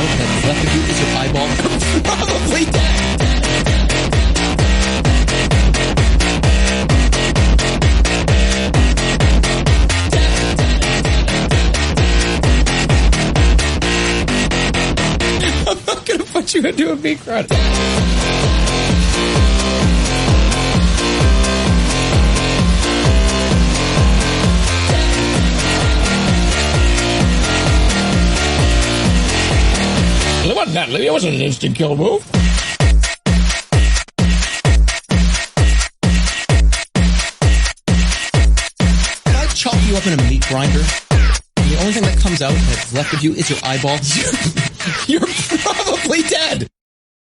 out that's left of you is your eyeball. Probably dead. I'm not gonna put you into a big run. It wasn't that, it wasn't an instant kill move. Can I chop you up in a meat grinder? And the only thing that comes out that's left of you is your eyeball. You're probably dead.